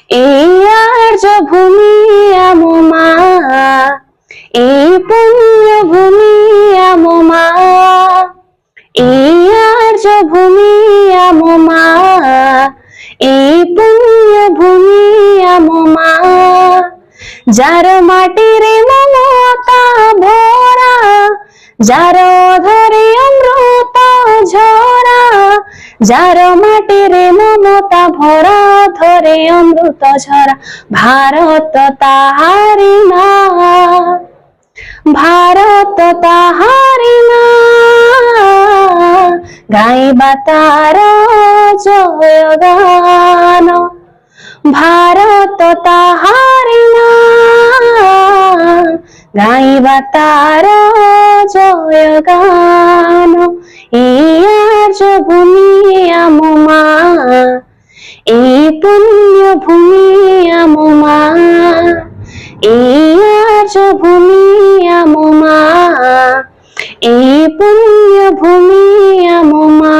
এই আর্য ভূমি আমো মা, এই পুণ্য ভূমি আমো মা, এই আর্য ভূমি আমো মা, এই পুণ্য ভূমি আমো মা। যার মাটিরে মমতা ভরা, যার ধরে অমৃত ঝরা, যার মাটিরে মমতা ভরা, ধরে অমৃত ঝরা, ভারত তাহারি মা, ভারত তাহারি মা। গাইবা তার জয়গান, ভারত তাহারি মা, গাইবা তার জয়গান। এই আর্য ভূমি আমো মা, এই পুণ্য ভূমি আমো মা, এই আর্য ভূমি আমো মা, এই পুণ্য ভূমি আমো মা।